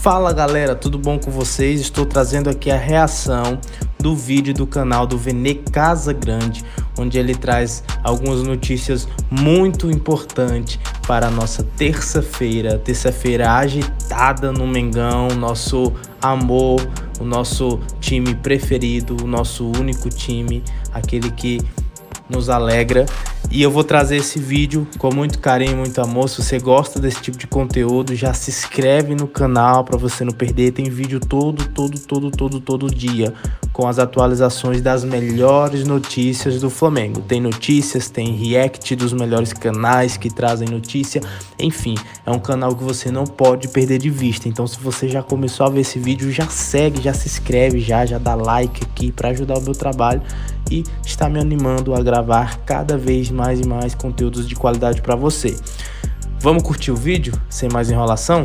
Fala galera, tudo bom com vocês? Estou trazendo aqui a reação do vídeo do canal do Vene Casagrande, onde ele traz algumas notícias muito importantes para a nossa terça-feira agitada no Mengão, nosso amor, o nosso time preferido, o nosso único time, aquele que nos alegra. E eu vou trazer esse vídeo com muito carinho e muito amor. Se você gosta desse tipo de conteúdo, já se inscreve no canal para você não perder. Tem vídeo todo dia com as atualizações das melhores notícias do Flamengo. Tem notícias, tem react dos melhores canais que trazem notícia. Enfim, é um canal que você não pode perder de vista. Então, se você já começou a ver esse vídeo, já segue, já se inscreve, já dá like aqui para ajudar o meu trabalho e está me animando a gravar cada vez mais e mais conteúdos de qualidade para você. Vamos curtir o vídeo sem mais enrolação?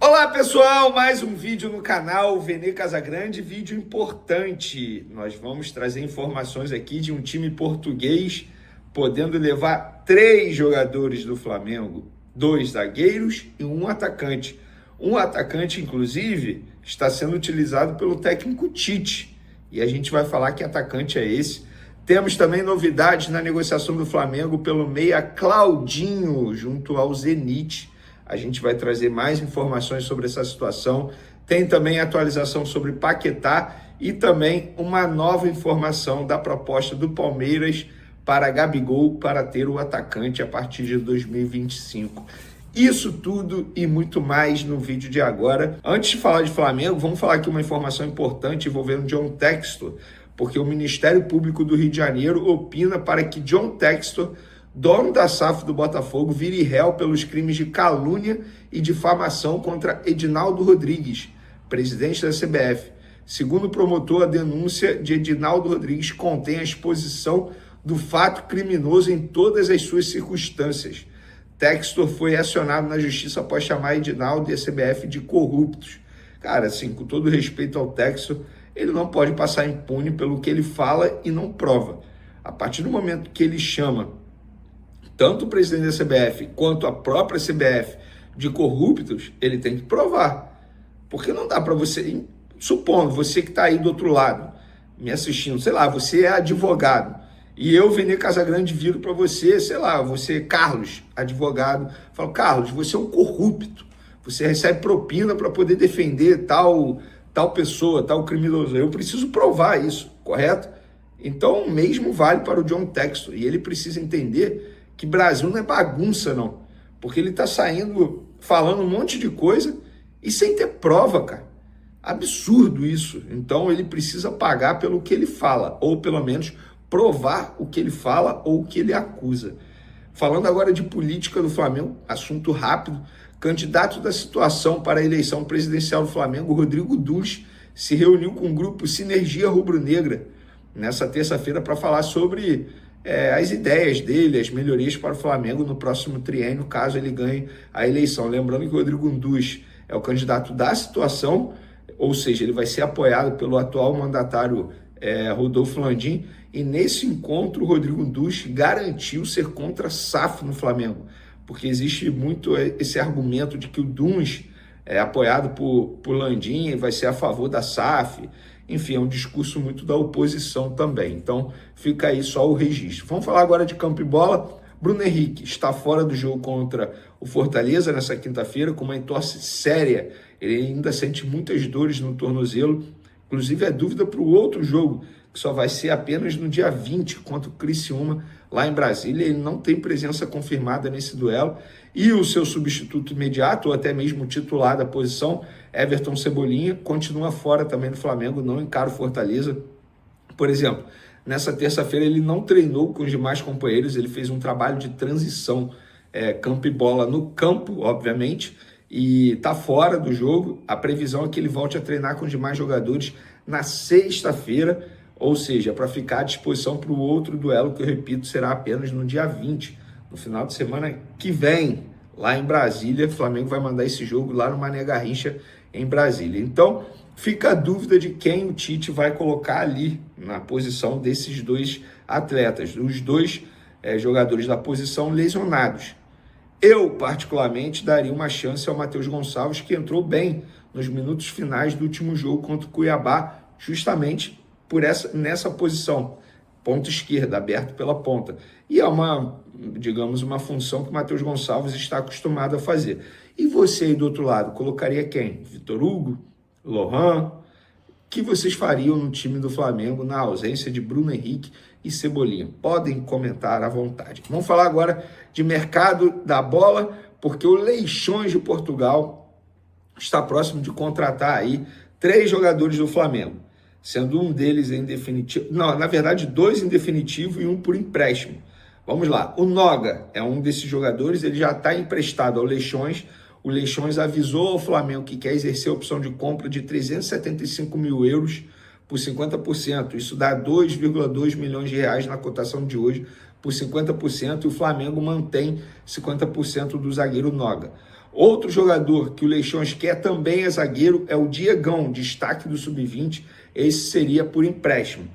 Olá pessoal, mais um vídeo no canal Vene Casagrande, vídeo importante. Nós vamos trazer informações aqui de um time português podendo levar 3 jogadores do Flamengo, 2 zagueiros e 1 atacante. Um atacante, inclusive, está sendo utilizado pelo técnico Tite, e a gente vai falar que atacante é esse. Temos também novidades na negociação do Flamengo pelo meia Claudinho, junto ao Zenit. A gente vai trazer mais informações sobre essa situação. Tem também atualização sobre Paquetá e também uma nova informação da proposta do Palmeiras para Gabigol para ter o atacante a partir de 2025. Isso tudo e muito mais no vídeo de agora. Antes de falar de Flamengo, vamos falar aqui uma informação importante envolvendo John Textor, porque o Ministério Público do Rio de Janeiro opina para que John Textor, dono da SAF do Botafogo, vire réu pelos crimes de calúnia e difamação contra Edinaldo Rodrigues, presidente da CBF. Segundo o promotor, a denúncia de Edinaldo Rodrigues contém a exposição do fato criminoso em todas as suas circunstâncias. Textor foi acionado na justiça após chamar Edinaldo e a CBF de corruptos. Cara, assim, com todo respeito ao Textor, ele não pode passar impune pelo que ele fala e não prova. A partir do momento que ele chama tanto o presidente da CBF quanto a própria CBF de corruptos, ele tem que provar. Porque não dá para você, supondo, você que está aí do outro lado, me assistindo, sei lá, você é advogado, e eu, Vene Casagrande, viro para você, sei lá, você, Carlos, advogado, falo, Carlos, você é um corrupto, você recebe propina para poder defender tal pessoa, tal criminoso. Eu preciso provar isso, correto? Então, o mesmo vale para o John Textor, e ele precisa entender que Brasil não é bagunça, não. Porque ele está saindo, falando um monte de coisa e sem ter prova, cara. Absurdo isso. Então, ele precisa pagar pelo que ele fala, ou pelo menos provar o que ele fala ou o que ele acusa. Falando agora de política do Flamengo, assunto rápido, candidato da situação para a eleição presidencial do Flamengo, Rodrigo Dunsch, se reuniu com o grupo Sinergia Rubro-Negra nessa terça-feira para falar sobre as ideias dele, as melhorias para o Flamengo no próximo triênio, caso ele ganhe a eleição. Lembrando que o Rodrigo Dunsch é o candidato da situação, ou seja, ele vai ser apoiado pelo atual mandatário Rodolfo Landim, e nesse encontro o Rodrigo Dunsch garantiu ser contra a SAF no Flamengo, porque existe muito esse argumento de que o Dunsch é apoiado por Landim e vai ser a favor da SAF. Enfim, é um discurso muito da oposição também. Então, fica aí só o registro. Vamos falar agora de campo e bola. Bruno Henrique está fora do jogo contra o Fortaleza nessa quinta-feira com uma entorse séria. Ele ainda sente muitas dores no tornozelo. Inclusive, é dúvida para o outro jogo, que só vai ser apenas no dia 20 contra o Criciúma, lá em Brasília. Ele não tem presença confirmada nesse duelo. E o seu substituto imediato, ou até mesmo titular da posição, Everton Cebolinha, continua fora também do Flamengo, não encara o Fortaleza. Por exemplo, nessa terça-feira ele não treinou com os demais companheiros, ele fez um trabalho de transição, campo e bola no campo, obviamente, e está fora do jogo. A previsão é que ele volte a treinar com os demais jogadores na sexta-feira, ou seja, para ficar à disposição para o outro duelo, que eu repito, será apenas no dia 20, no final de semana que vem, lá em Brasília. O Flamengo vai mandar esse jogo lá no Mané Garrincha, em Brasília. Então, Fica a dúvida de quem o Tite vai colocar ali na posição desses dois atletas, os dois jogadores da posição lesionados. Eu, particularmente, daria uma chance ao Matheus Gonçalves, que entrou bem nos minutos finais do último jogo contra o Cuiabá, justamente nessa posição, ponta esquerda, aberto pela ponta. E é digamos, uma função que o Matheus Gonçalves está acostumado a fazer. E você aí do outro lado, colocaria quem? Vitor Hugo? Lohan? O que vocês fariam no time do Flamengo na ausência de Bruno Henrique e Cebolinha? Podem comentar à vontade. Vamos falar agora de mercado da bola, porque o Leixões de Portugal está próximo de contratar aí 3 jogadores do Flamengo, sendo um deles em definitivo, não, na verdade 2 em definitivo e 1 por empréstimo. Vamos lá, o Noga é um desses jogadores, ele já está emprestado ao Leixões. O Leixões avisou ao Flamengo que quer exercer a opção de compra de 375 mil euros por 50%. Isso dá 2,2 milhões de reais na cotação de hoje por 50%, e o Flamengo mantém 50% do zagueiro Noga. Outro jogador que o Leixões quer também é zagueiro, é o Diegão, destaque do Sub-20. Esse seria por empréstimo.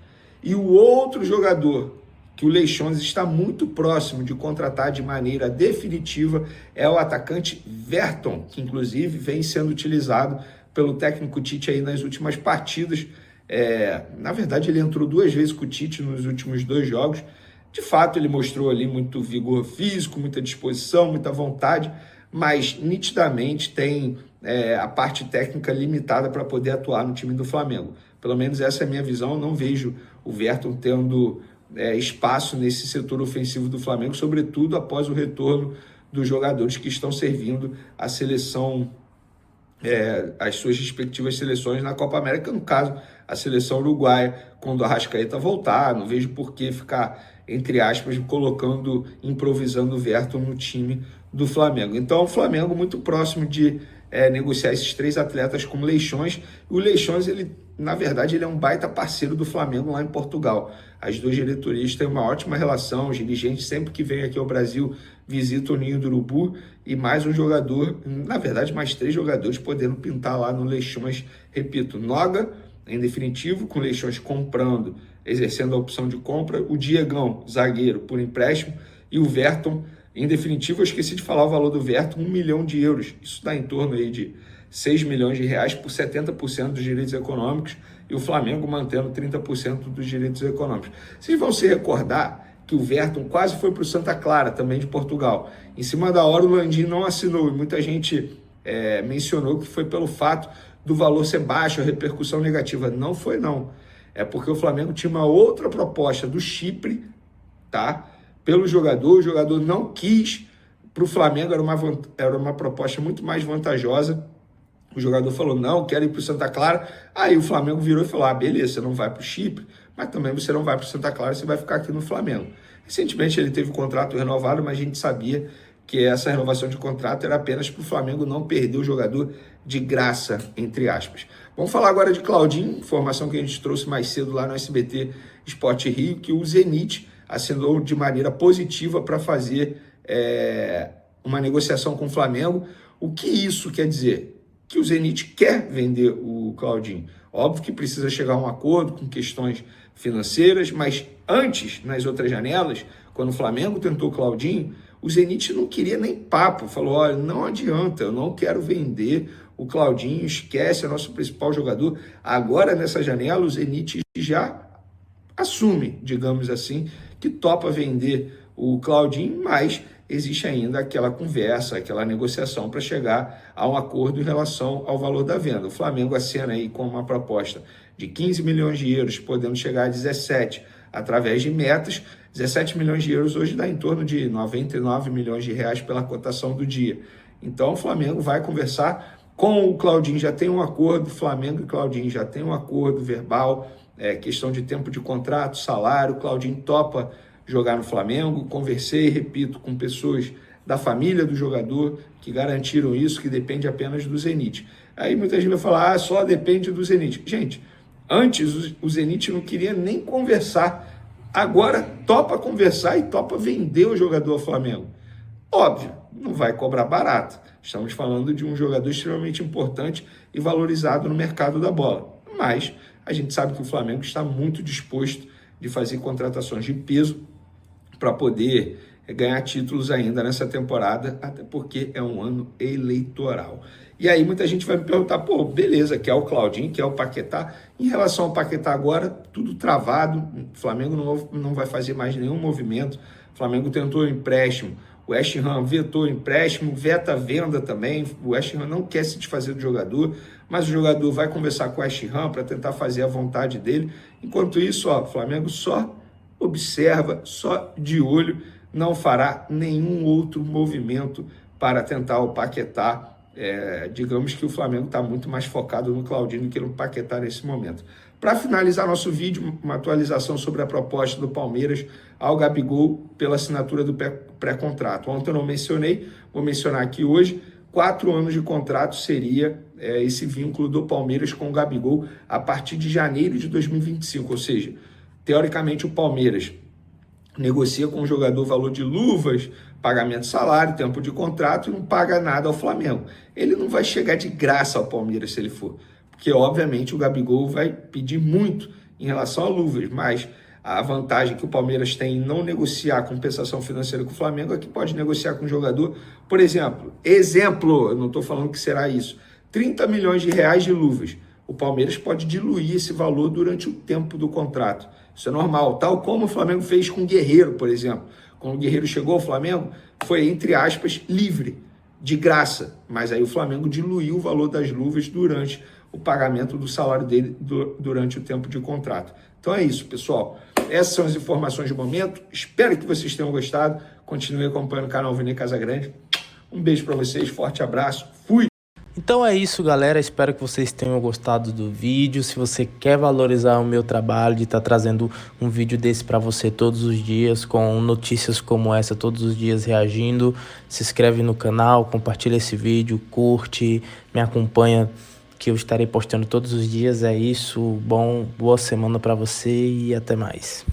E o outro jogador que o Leixões está muito próximo de contratar de maneira definitiva é o atacante Verton, que inclusive vem sendo utilizado pelo técnico Tite aí nas últimas partidas. Na verdade, ele entrou 2 vezes com o Tite nos últimos 2 jogos. De fato, ele mostrou ali muito vigor físico, muita disposição, muita vontade, mas nitidamente tem a parte técnica limitada para poder atuar no time do Flamengo. Pelo menos essa é a minha visão. Eu não vejo o Verton tendo espaço nesse setor ofensivo do Flamengo, sobretudo após o retorno dos jogadores que estão servindo a seleção, as suas respectivas seleções na Copa América, no caso, a seleção uruguaia, quando o Arrascaeta voltar. Não vejo por que ficar, entre aspas, improvisando o Verton no time do Flamengo. Então, o Flamengo muito próximo de negociar esses 3 atletas com o Leixões. O Leixões, na verdade, ele é um baita parceiro do Flamengo lá em Portugal. As 2 diretorias têm uma ótima relação, os dirigentes sempre que vêm aqui ao Brasil visitam o Ninho do Urubu, e mais um jogador, na verdade mais 3 jogadores podendo pintar lá no Leixões. Repito, Noga em definitivo, com o Leixões comprando, exercendo a opção de compra, o Diegão, zagueiro, por empréstimo, e o Verton, em definitivo. Eu esqueci de falar o valor do Verton, 1 milhão de euros. Isso dá em torno aí de 6 milhões de reais por 70% dos direitos econômicos, e o Flamengo mantendo 30% dos direitos econômicos. Vocês vão se recordar que o Verton quase foi para o Santa Clara, também de Portugal. Em cima da hora, o Landim não assinou, e muita gente mencionou que foi pelo fato do valor ser baixo, a repercussão negativa. Não foi, não. É porque o Flamengo tinha uma outra proposta do Chipre, tá? Pelo jogador, o jogador não quis. Para o Flamengo era uma proposta muito mais vantajosa. O jogador falou, não, quero ir para o Santa Clara. Aí o Flamengo virou e falou, beleza, você não vai para o Chipre, mas também você não vai para o Santa Clara, você vai ficar aqui no Flamengo. Recentemente ele teve o contrato renovado, mas a gente sabia que essa renovação de contrato era apenas para o Flamengo não perder o jogador de graça, entre aspas. Vamos falar agora de Claudinho, informação que a gente trouxe mais cedo lá no SBT Sport Rio, que o Zenit assinou de maneira positiva para fazer uma negociação com o Flamengo. O que isso quer dizer? Que o Zenit quer vender o Claudinho. Óbvio que precisa chegar a um acordo com questões financeiras, mas antes, nas outras janelas, quando o Flamengo tentou o Claudinho, o Zenit não queria nem papo. Falou, olha, não adianta, eu não quero vender o Claudinho, esquece, é nosso principal jogador. Agora, nessa janela, o Zenit já assume, digamos assim, que topa vender o Claudinho, mas existe ainda aquela conversa, aquela negociação para chegar a um acordo em relação ao valor da venda. O Flamengo acena aí com uma proposta de 15 milhões de euros, podendo chegar a 17 através de metas. 17 milhões de euros hoje dá em torno de 99 milhões de reais pela cotação do dia. Então o Flamengo vai conversar com o Claudinho, já tem um acordo, Flamengo e Claudinho já tem um acordo verbal, questão de tempo de contrato, salário. O Claudinho topa jogar no Flamengo. Conversei, repito, com pessoas da família do jogador que garantiram isso, que depende apenas do Zenit. Aí muita gente vai falar, só depende do Zenit. Gente, antes o Zenit não queria nem conversar, agora topa conversar e topa vender o jogador ao Flamengo. Óbvio, não vai cobrar barato. Estamos falando de um jogador extremamente importante e valorizado no mercado da bola. Mas a gente sabe que o Flamengo está muito disposto de fazer contratações de peso para poder ganhar títulos ainda nessa temporada, até porque é um ano eleitoral. E aí muita gente vai me perguntar, pô, beleza, quer o Claudinho, quer o Paquetá. Em relação ao Paquetá agora, tudo travado, o Flamengo não vai fazer mais nenhum movimento. O Flamengo tentou o empréstimo, o West Ham vetou o empréstimo, veta a venda também. O West Ham não quer se desfazer do jogador, mas o jogador vai conversar com o West Ham para tentar fazer a vontade dele. Enquanto isso, ó, o Flamengo só observa, só de olho, não fará nenhum outro movimento para tentar o Paquetá. Digamos que o Flamengo está muito mais focado no Claudinho do que no Paquetá nesse momento. Para finalizar nosso vídeo, uma atualização sobre a proposta do Palmeiras ao Gabigol pela assinatura do pré-contrato. Ontem eu não mencionei, vou mencionar aqui hoje. 4 anos de contrato seria esse vínculo do Palmeiras com o Gabigol a partir de janeiro de 2025, ou seja, teoricamente o Palmeiras negocia com o jogador valor de luvas, pagamento de salário, tempo de contrato e não paga nada ao Flamengo. Ele não vai chegar de graça ao Palmeiras se ele for, porque obviamente o Gabigol vai pedir muito em relação a luvas, mas a vantagem que o Palmeiras tem em não negociar a compensação financeira com o Flamengo é que pode negociar com o jogador, por exemplo, eu não estou falando que será isso, 30 milhões de reais de luvas. O Palmeiras pode diluir esse valor durante o tempo do contrato. Isso é normal, tal como o Flamengo fez com o Guerreiro, por exemplo. Quando o Guerreiro chegou ao Flamengo, foi, entre aspas, livre, de graça. Mas aí o Flamengo diluiu o valor das luvas durante o pagamento do salário dele durante o tempo de contrato. Então é isso, pessoal. Essas são as informações do momento. Espero que vocês tenham gostado. Continue acompanhando o canal Vene Casagrande. Um beijo para vocês, forte abraço. Fui! Então é isso, galera, espero que vocês tenham gostado do vídeo. Se você quer valorizar o meu trabalho de estar trazendo um vídeo desse para você todos os dias, com notícias como essa todos os dias reagindo, se inscreve no canal, compartilha esse vídeo, curte, me acompanha que eu estarei postando todos os dias. É isso, boa semana para você e até mais.